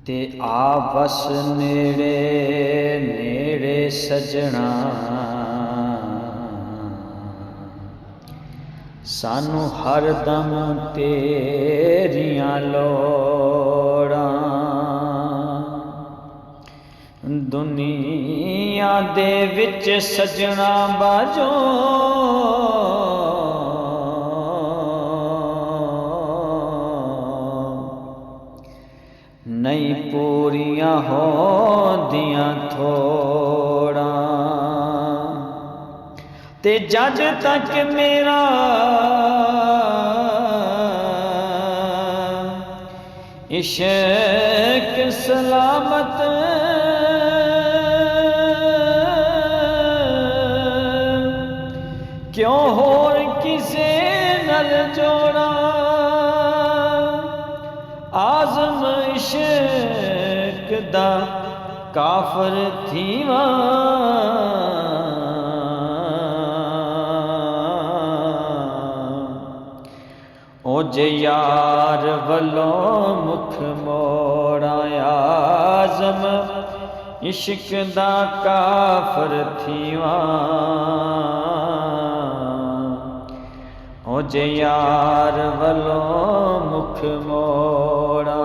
ते आपस नेड़े नेड़े सजना सानू हरदम तेरियां लोड़ां। दुनिया दे विच सजना बाजो नहीं पूरियां होंदियां थोड़ा। ते जद तक मेरा इश्क सलामत क्यों होर किसे नल जोड़ा। आज़म इश्क दा काफर थीवा ओ जे यार वलों मुख मोड़ा। आज़म इश्क दा काफर थीवा ओ जे यार वलों मुख मोड़ा।